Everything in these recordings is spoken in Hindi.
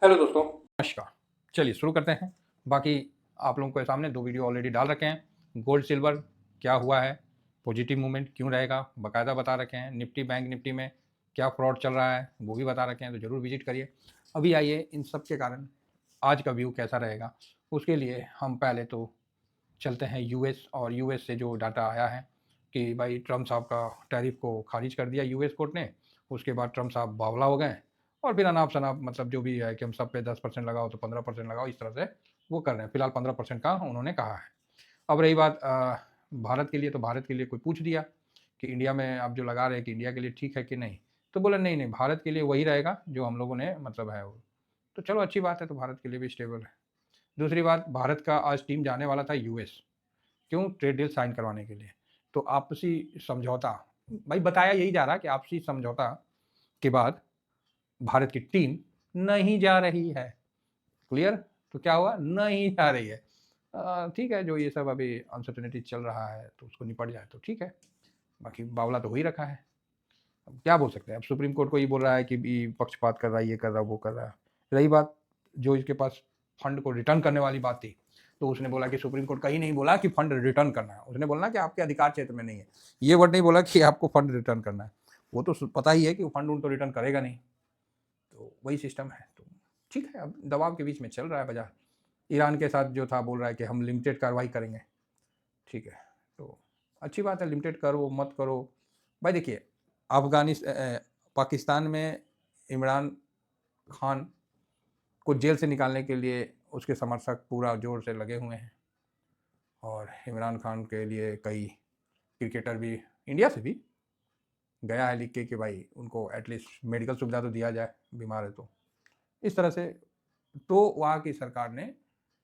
हेलो दोस्तों, नमस्कार। चलिए शुरू करते हैं। बाकी आप लोगों के सामने 2 वीडियो ऑलरेडी डाल रखे हैं। गोल्ड सिल्वर क्या हुआ है, पॉजिटिव मूवमेंट क्यों रहेगा, बाकायदा बता रखे हैं। निफ्टी बैंक निफ्टी में क्या फ्रॉड चल रहा है वो भी बता रखे हैं, तो ज़रूर विजिट करिए। अभी आइए इन सब के कारण आज का व्यू कैसा रहेगा, उसके लिए हम पहले तो चलते हैं यूएस। और यूएस से जो डाटा आया है कि भाई ट्रम्प साहब का टैरिफ को खारिज कर दिया यूएस कोर्ट ने। उसके बाद ट्रम्प साहब बावला हो गए और फिर अनाप शनाप मतलब जो भी है कि हम सब पे 10% लगाओ तो 15% लगाओ, इस तरह से वो कर रहे हैं। फिलहाल 15% का उन्होंने कहा है। अब रही बात भारत के लिए, तो भारत के लिए कोई पूछ दिया कि इंडिया में आप जो लगा रहे हैं कि इंडिया के लिए ठीक है कि नहीं, तो बोला नहीं नहीं, भारत के लिए वही रहेगा जो हम लोगों ने मतलब है वो। तो चलो अच्छी बात है, तो भारत के लिए भी स्टेबल है। दूसरी बात, भारत का आज टीम जाने वाला था यूएस। क्यों? ट्रेड डील साइन करवाने के लिए। तो आपसी समझौता, भाई बताया यही जा रहा है कि आपसी समझौता के बाद भारत की टीम नहीं जा रही है। क्लियर? तो क्या हुआ? नहीं जा रही है। ठीक है, जो ये सब अभी अनसर्टेनिटी चल रहा है तो उसको निपट जाए तो ठीक है। बाकी बावला तो हो ही रखा है। अब क्या बोल सकते हैं? अब सुप्रीम कोर्ट को ये बोल रहा है कि पक्षपात कर रहा है, ये कर रहा है, वो कर रहा है। रही बात जो इसके पास फंड को रिटर्न करने वाली बात थी, तो उसने बोला कि सुप्रीम कोर्ट कहीं नहीं बोला कि फंड रिटर्न करना है। उसने बोला कि आपके अधिकार क्षेत्र में नहीं है। ये वर्ड नहीं बोला कि आपको फंड रिटर्न करना है। वो तो पता ही है कि वो फंड उनको रिटर्न करेगा नहीं। तो वही सिस्टम है। तो ठीक है, अब दबाव के बीच में चल रहा है बाजार। ईरान के साथ जो था बोल रहा है कि हम लिमिटेड कार्रवाई करेंगे। ठीक है, तो अच्छी बात है, लिमिटेड करो मत करो। भाई देखिए, पाकिस्तान में इमरान खान को जेल से निकालने के लिए उसके समर्थक पूरा जोर से लगे हुए हैं। और इमरान खान के लिए कई क्रिकेटर भी इंडिया से भी गया है लिख के कि भाई उनको एटलीस्ट मेडिकल सुविधा तो दिया जाए, बीमार है तो। इस तरह से तो वहाँ की सरकार ने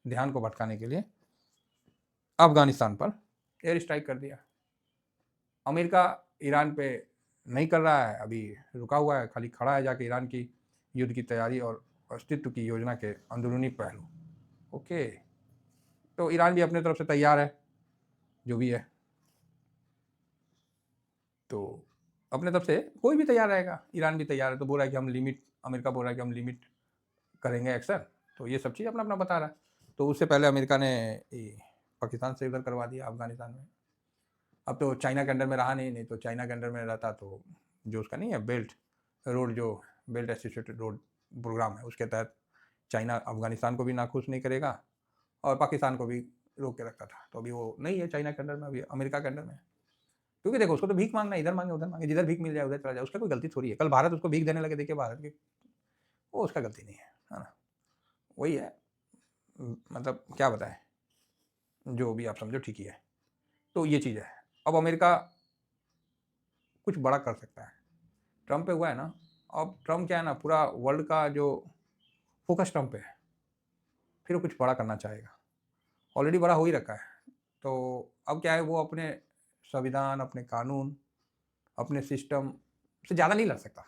ध्यान को भटकाने के लिए अफगानिस्तान पर एयर स्ट्राइक कर दिया। अमेरिका ईरान पे नहीं कर रहा है, अभी रुका हुआ है, खाली खड़ा है जाके ईरान की युद्ध की तैयारी और अस्तित्व की योजना के अंदरूनी पहलू। ओके, तो ईरान भी अपने तरफ से तैयार है, जो भी है। तो अपने तरफ से कोई भी तैयार रहेगा, ईरान भी तैयार है। तो बोल रहा है कि हम लिमिट, अमेरिका बोल रहा है कि हम लिमिट करेंगे एक्शन। तो ये सब चीज़ अपना अपना बता रहा है। तो उससे पहले अमेरिका ने पाकिस्तान से इधर करवा दिया अफगानिस्तान में। अब तो चाइना के अंडर में रहा नहीं, तो चाइना के अंडर में रहता तो जो उसका नहीं है बेल्ट रोड, जो बेल्ट एसोसिएटेड रोड प्रोग्राम है, उसके तहत चाइना अफगानिस्तान को भी नाखुश नहीं करेगा और पाकिस्तान को भी रोक के रखता था। तो अभी वो नहीं है चाइना के अंडर में, अभी अमेरिका के अंडर में है। क्योंकि देखो, उसको तो भीख मांगना है, इधर मांगे उधर मांगे, जिधर भीख मिल जाए उधर चला जाए, उसका कोई गलती थोड़ी है। कल भारत उसको भीख देने लगे, देखिए भारत की, वो उसका गलती नहीं है ना। वही है, मतलब क्या बताएं, जो भी आप समझो ठीक ही है। तो ये चीज़ है। अब अमेरिका कुछ बड़ा कर सकता है। ट्रम्प पे हुआ है ना, अब ट्रम्प क्या है ना, पूरा वर्ल्ड का जो फोकस ट्रम्प पे है। फिर वो कुछ बड़ा करना चाहेगा, ऑलरेडी बड़ा हो ही रखा है। तो अब क्या है, वो अपने संविधान, अपने कानून, अपने सिस्टम से ज़्यादा नहीं लड़ सकता,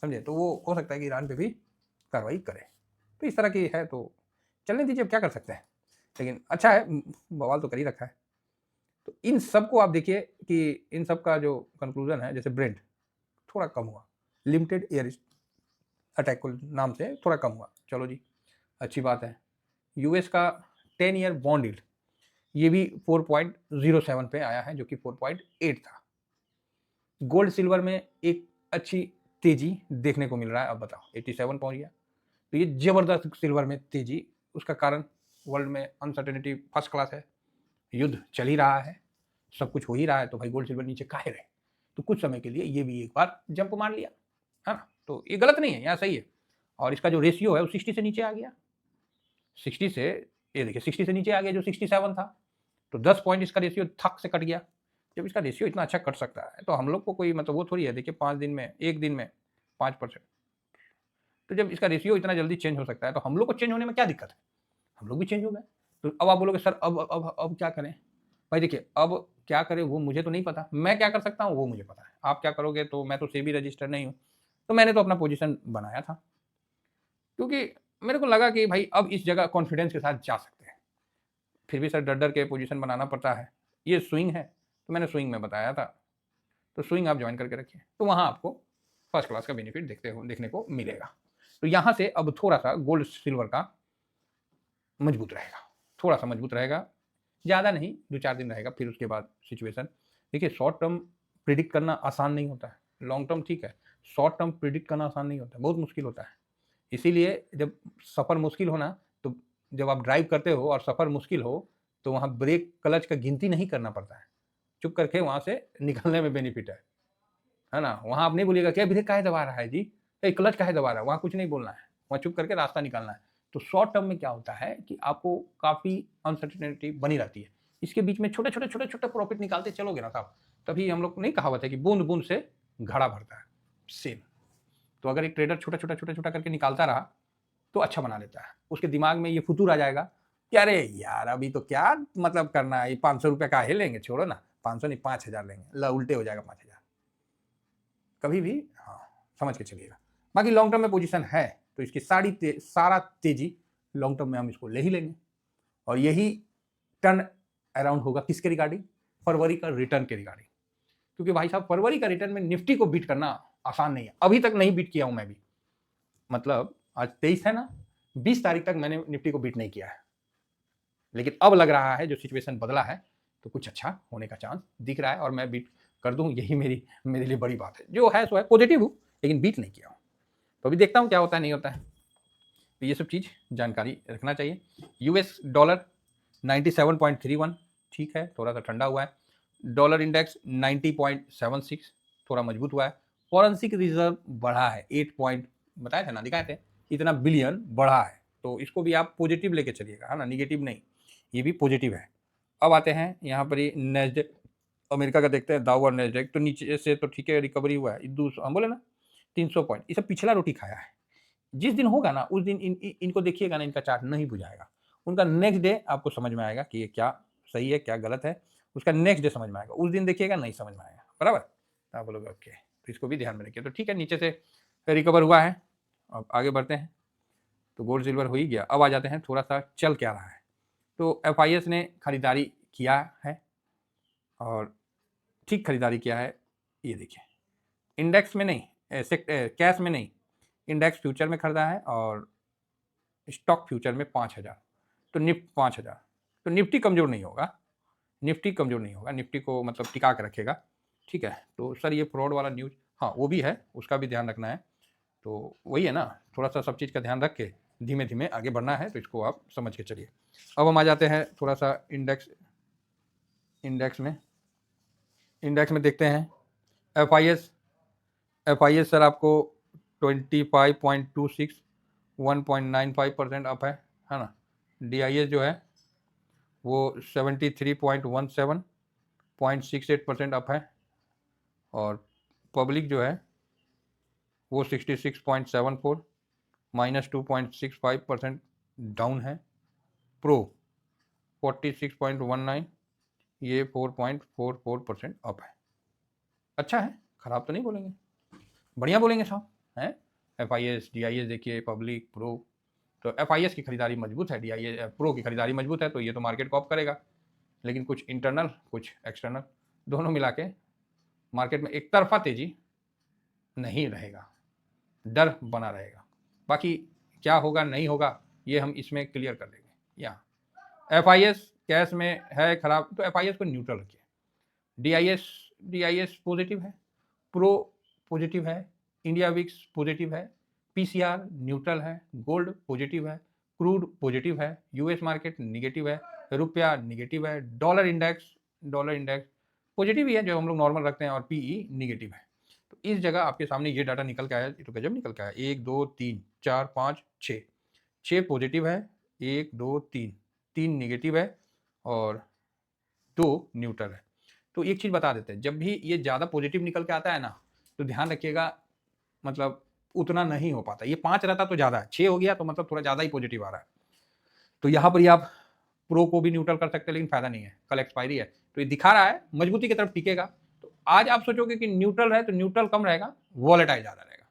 समझे। तो वो हो सकता है कि ईरान पे भी कार्रवाई करे। तो इस तरह की है, तो चलने दीजिए, अब क्या कर सकते हैं। लेकिन अच्छा है, बवाल तो कर ही रखा है। तो इन सब को आप देखिए कि इन सब का जो कंक्लूजन है, जैसे ब्रेंट थोड़ा कम हुआ, लिमिटेड एयर अटैक को नाम से थोड़ा कम हुआ, चलो जी अच्छी बात है। यूएस का 10 ईयर बॉन्ड यील्ड ये भी 4.07 पे आया है, जो कि 4.8 था। गोल्ड सिल्वर में एक अच्छी तेजी देखने को मिल रहा है। अब बताओ 87 पहुंच गया, तो ये जबरदस्त सिल्वर में तेजी। उसका कारण वर्ल्ड में अनसर्टेनिटी फर्स्ट क्लास है, युद्ध चल ही रहा है, सब कुछ हो ही रहा है, तो भाई गोल्ड सिल्वर नीचे काहे रहे। तो कुछ समय के लिए ये भी एक बार जंप मार लिया है ना, तो ये गलत नहीं है, यहाँ सही है। और इसका जो रेशियो है वो 60 से नीचे आ गया। 60 से, ये देखिए 60 से नीचे आ गया जो 67 था। तो 10 पॉइंट इसका रेशियो थक से कट गया। जब इसका रेशियो इतना अच्छा कट सकता है तो हम लोग को कोई मतलब वो थोड़ी है, देखिए 5 दिन में, एक दिन में 5%। तो जब इसका रेशियो इतना जल्दी चेंज हो सकता है तो हम लोग को चेंज होने में क्या दिक्कत है, हम लोग भी चेंज हो गए। तो अब आप बोलोगे सर अब क्या करें। भाई देखिए, अब क्या करें वो मुझे तो नहीं पता, मैं क्या कर सकता हूँ वो मुझे पता है। आप क्या करोगे, तो मैं तो सेबी रजिस्टर नहीं हूँ, तो मैंने तो अपना पोजीशन बनाया था, क्योंकि मेरे को लगा कि भाई अब इस जगह कॉन्फिडेंस के साथ जा सकते हैं। फिर भी सर डर डर के पोजीशन बनाना पड़ता है, ये स्विंग है, तो मैंने स्विंग में बताया था। तो स्विंग आप ज्वाइन करके रखिए, तो वहाँ आपको फर्स्ट क्लास का बेनिफिट देखने को मिलेगा। तो यहाँ से अब थोड़ा सा गोल्ड सिल्वर का मजबूत रहेगा, थोड़ा सा मजबूत रहेगा, ज़्यादा नहीं, 2-4 दिन रहेगा, फिर उसके बाद सिचुएशन। देखिए शॉर्ट टर्म प्रिडिक्ट करना आसान नहीं होता है, लॉन्ग टर्म ठीक है, शॉर्ट टर्म प्रिडिक्ट करना आसान नहीं होता है, बहुत मुश्किल होता है। इसीलिए जब सफ़र मुश्किल हो ना, तो जब आप ड्राइव करते हो और सफ़र मुश्किल हो, तो वहाँ ब्रेक क्लच का गिनती नहीं करना पड़ता है, चुप करके वहाँ से निकलने में बेनिफिट है ना? वहाँ आप नहीं बोलिएगा क्या ब्रेक काहे दबा रहा है जी, क्लच काहे दबा रहा है, वहाँ कुछ नहीं बोलना है, वहाँ चुप करके रास्ता निकालना है। तो शॉर्ट टर्म में क्या होता है कि आपको काफ़ी अनसर्टेनिटी बनी रहती है, इसके बीच में छोटे-छोटे प्रॉफिट निकालते चलोगे ना साहब, तभी हम लोग नहीं कहावत है कि बूंद-बूंद से घड़ा भरता है, सेम। तो अगर एक ट्रेडर छोटा-छोटा करके निकालता रहा, तो अच्छा बना लेता है। उसके दिमाग में ये फितूर आ जाएगा कि अरे यार अभी तो क्या मतलब करना है, ये 500 रुपये काहे लेंगे, छोड़ो ना, 500 नहीं 5000 लेंगे, ला उल्टे हो जाएगा 5000। कभी भी हाँ, समझ के चलिएगा। बाकी लॉन्ग टर्म में पोजीशन है, तो इसकी सारा तेजी लॉन्ग टर्म में हम इसको ले ही लेंगे, और यही टर्न अराउंड होगा किसके रिगार्डिंग, फरवरी का रिटर्न के रिगार्डिंग। क्योंकि भाई साहब फरवरी का रिटर्न में निफ्टी को बीट करना आसान नहीं है, अभी तक नहीं बीट किया हूं मैं भी, मतलब आज 23 है ना, 20 तारीख तक मैंने निफ्टी को बीट नहीं किया है, लेकिन अब लग रहा है जो सिचुएशन बदला है तो कुछ अच्छा होने का चांस दिख रहा है, और मैं बीट कर दूं यही मेरे लिए बड़ी बात है। जो है सो है, पॉजिटिव हूं लेकिन बीट नहीं किया हूं, तो अभी देखता हूं क्या होता है नहीं होता है। तो ये सब चीज़ जानकारी रखना चाहिए। यूएस डॉलर 97.31 ठीक है, थोड़ा सा ठंडा हुआ है। डॉलर इंडेक्स 90.76 थोड़ा मजबूत हुआ है। फॉरेंसिक रिजर्व बढ़ा है, 8 पॉइंट बताए थे ना, दिखाए थे, इतना बिलियन बढ़ा है, तो इसको भी आप पॉजिटिव लेके चलिएगा, है ना, निगेटिव नहीं, ये भी पॉजिटिव है। अब आते हैं यहाँ पर ही नेस्डेक अमेरिका का, देखते हैं दाउ और नेस्डेक। तो नीचे से तो ठीक है, रिकवरी हुआ है, हम बोले ना 300 पॉइंट, ये सब पिछला रोटी खाया है। जिस दिन होगा ना उस दिन इनको देखिएगा ना, इनका चार्ट नहीं बुझाएगा, उनका नेक्स्ट डे आपको समझ में आएगा कि ये क्या सही है क्या गलत है, उसका नेक्स्ट डे समझ में आएगा, उस दिन देखिएगा नहीं समझ में आएगा, बराबर। तो आप बोलोगे ओके, तो इसको भी ध्यान में रखिए। तो ठीक है, नीचे से रिकवर हुआ है, अब आगे बढ़ते हैं। तो गोल्ड सिल्वर हो ही गया, अब आ जाते हैं थोड़ा सा चल क्या रहा है। तो FIS ने खरीदारी किया है और ठीक खरीदारी किया है, ये देखिए, इंडेक्स में नहीं, कैश में नहीं, इंडेक्स फ्यूचर में खरीदा है और स्टॉक फ्यूचर में 5000, तो निफ्ट 5000, तो निफ्टी कमज़ोर नहीं होगा, निफ्टी कमज़ोर नहीं होगा, निफ्टी को मतलब टिका के रखेगा, ठीक है। तो सर ये फ्रॉड वाला न्यूज़, हाँ वो भी है, उसका भी ध्यान रखना है। तो वही है ना, थोड़ा सा सब चीज़ का ध्यान रख के धीमे धीमे आगे बढ़ना है, तो इसको आप समझ के चलिए। अब हम आ जाते हैं थोड़ा सा इंडेक्स में देखते हैं। FIS सर आपको 25.26 1.95% अप है ना। DIS जो है वो 73.17 0.68% अप है, और पब्लिक जो है वो 66.74 -2.65% डाउन है। प्रो 46.19 ये 4.44% अप है। अच्छा है, खराब तो नहीं बोलेंगे, बढ़िया बोलेंगे साहब, हैं। FIS DIS देखिए, पब्लिक, प्रो, तो FIS की खरीदारी मजबूत है, DIS प्रो की खरीदारी मजबूत है, तो ये तो मार्केट को अप करेगा। लेकिन कुछ इंटरनल कुछ एक्सटर्नल दोनों मिला के मार्केट में एक तरफा तेजी नहीं रहेगा, डर बना रहेगा। बाकी क्या होगा नहीं होगा ये हम इसमें क्लियर कर देंगे। यहाँ FIS कैश में है खराब, तो FIS को न्यूट्रल रखिए। DIS पॉजिटिव है, प्रो पॉजिटिव है, इंडिया विक्स पॉजिटिव है, PCR न्यूट्रल है, गोल्ड पॉजिटिव है, क्रूड पॉजिटिव है, US मार्केट निगेटिव है, रुपया निगेटिव है, डॉलर इंडेक्स पॉजिटिव ही है जो हम लोग नॉर्मल रखते हैं, और PE निगेटिव है। तो इस जगह आपके सामने ये डाटा निकल के आया, ये तो गजब निकल के आया। 1 2 3 4 5 6 पॉजिटिव है, 1 2 3 निगेटिव है और 2 न्यूट्रल है। तो एक चीज़ बता देते हैं, जब भी ये ज़्यादा पॉजिटिव निकल के आता है ना, तो ध्यान रखिएगा, मतलब उतना नहीं हो पाता। ये 5 रहता तो ज़्यादा है, 6 हो गया तो मतलब थोड़ा ज़्यादा ही पॉजिटिव आ रहा है। तो यहाँ पर ही आप प्रो को भी न्यूट्रल कर सकते हैं, लेकिन फायदा नहीं है, कल एक्सपायरी है, तो ये दिखा रहा है मजबूती की तरफ टिकेगा। तो आज आप सोचोगे कि न्यूट्रल है, तो न्यूट्रल कम रहेगा, वॉलेटाइल ज़्यादा रहेगा,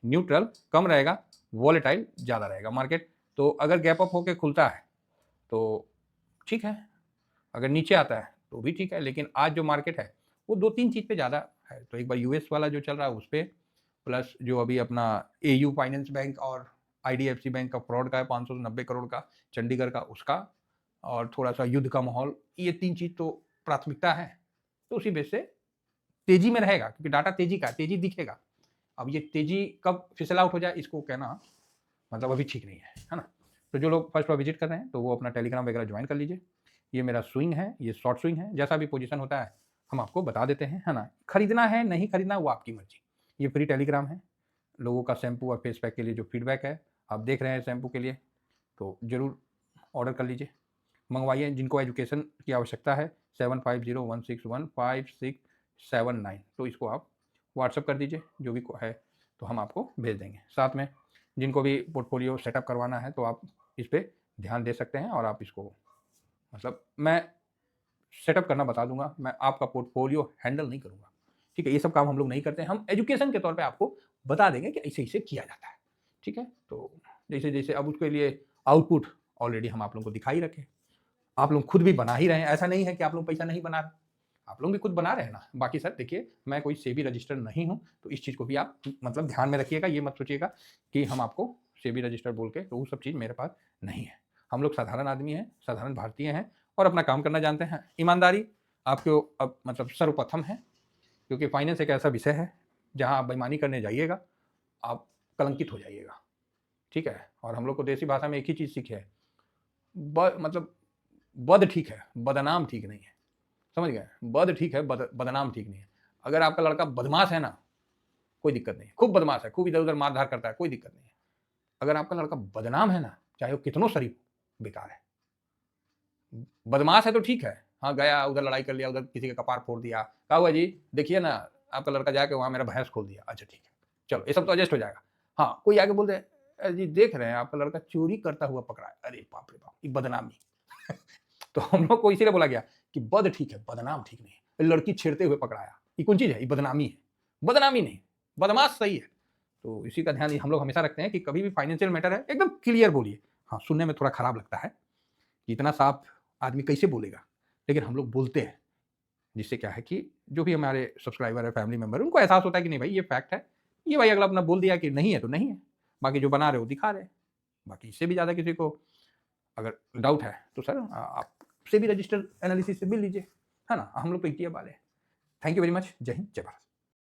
न्यूट्रल कम रहेगा, वॉलेटाइल ज़्यादा रहेगा मार्केट। तो अगर गैप अप होकर खुलता है तो ठीक है, अगर नीचे आता है तो भी ठीक है, लेकिन आज जो मार्केट है वो 2-3 चीज़ पे ज़्यादा है। तो एक बार US वाला जो चल रहा है उस पर, प्लस जो अभी अपना एयू फाइनेंस बैंक और आईडीएफसी बैंक का फ्रॉड का है 590 करोड़ का, चंडीगढ़ का उसका, और थोड़ा सा युद्ध का माहौल, ये 3 चीज़ तो प्राथमिकता है। तो उसी बेस से तेजी में रहेगा, क्योंकि डाटा तेजी का, तेजी दिखेगा। अब ये तेजी कब फिसल आउट हो जाए इसको कहना मतलब अभी ठीक नहीं है ना। तो जो लोग फर्स्ट बार विजिट कर रहे हैं तो वो अपना टेलीग्राम वगैरह ज्वाइन कर लीजिए। ये मेरा स्विंग है, ये शॉर्ट स्विंग है, जैसा भी पोजीशन होता है हम आपको बता देते हैं, है ना। खरीदना है नहीं खरीदना वो आपकी मर्जी। ये फ्री टेलीग्राम है। लोगों का शैम्पू और फेस पैक के लिए जो फीडबैक है आप देख रहे हैं शैम्पू के लिए, तो ज़रूर ऑर्डर कर लीजिए, मंगवाइए। जिनको एजुकेशन की आवश्यकता है 7501615679, तो इसको आप व्हाट्सअप कर दीजिए, जो भी है तो हम आपको भेज देंगे। साथ में जिनको भी पोर्टफोलियो सेटअप करवाना है तो आप इस पर ध्यान दे सकते हैं, और आप इसको मतलब मैं सेटअप करना बता दूंगा, मैं आपका पोर्टफोलियो हैंडल नहीं करूंगा, ठीक है। ये सब काम हम लोग नहीं करते हैं, हम एजुकेशन के तौर पे आपको बता देंगे कि ऐसे ऐसे किया जाता है, ठीक है। तो जैसे जैसे अब उसके लिए आउटपुट ऑलरेडी हम आप लोगों को दिखा ही रखे, आप लोग खुद भी बना ही रहे हैं, ऐसा नहीं है कि आप लोग पैसा नहीं बना रहे, आप लोग भी खुद बना रहे हैं ना। बाकी सर देखिए, मैं कोई सेबी रजिस्टर नहीं हूं, तो इस चीज़ को भी आप मतलब ध्यान में रखिएगा। ये मत सोचिएगा कि हम आपको सेबी रजिस्टर बोल के, तो वो सब चीज़ मेरे पास नहीं है। हम लोग साधारण आदमी हैं, साधारण भारतीय हैं, और अपना काम करना जानते हैं। ईमानदारी आपको अब मतलब सर्वप्रथम है, क्योंकि फाइनेंस एक ऐसा विषय है जहां आप बेईमानी करने जाइएगा आप कलंकित हो जाइएगा, ठीक है। और हम लोग को देसी भाषा में एक ही चीज़ सीखे है, मतलब बद ठीक है, बदनाम ठीक नहीं है, समझ गए। बद ठीक है, बदनाम ठीक नहीं है। अगर आपका लड़का बदमाश है ना, कोई दिक्कत नहीं है, खूब बदमाश है, खूब इधर उधर मारधार करता है, कोई दिक्कत नहीं है। अगर आपका लड़का बदनाम है ना, चाहे वो कितनों शरीफ, बेकार है। बदमाश है तो ठीक है, हाँ गया उधर लड़ाई कर लिया, उधर किसी का कपार फोड़ दिया, कहा हुआ जी देखिए ना आपका लड़का जाके वहाँ मेरा भैंस खोल दिया, अच्छा ठीक है चलो ये सब तो एडजस्ट हो जाएगा। हाँ कोई आगे बोल दे जी देख रहे हैं आपका लड़का चोरी करता हुआ पकड़ा है, अरे बाप रे बाप, ये बदनामी। तो हम लोग को इसीलिए बोला गया कि बद ठीक है, बदनाम ठीक नहीं है। लड़की छेड़ते हुए पकड़ाया, ये कौन चीज है, ये बदनामी है, बदनामी नहीं, बदमाश सही है। तो इसी का ध्यान हम लोग हमेशा रखते हैं कि कभी भी फाइनेंशियल मैटर है एकदम क्लियर बोलिए। हाँ सुनने में थोड़ा खराब लगता है कि इतना साफ आदमी कैसे बोलेगा, लेकिन हम लोग बोलते हैं, जिससे क्या है कि जो भी हमारे सब्सक्राइबर है, फैमिली मेंबर, उनको एहसास होता है कि नहीं भाई ये फैक्ट है, ये भाई अगला अपना बोल दिया कि नहीं है तो नहीं है, बाकी जो बना रहे हो दिखा रहे हैं। बाकी इससे भी ज़्यादा किसी को अगर डाउट है तो सर आप से भी रजिस्टर एनालिसिस से मिल लीजिए, है ना। हम लोग तो ईटीएफ वाले हैं। Thank you very much. जय हिंद, जय भारत।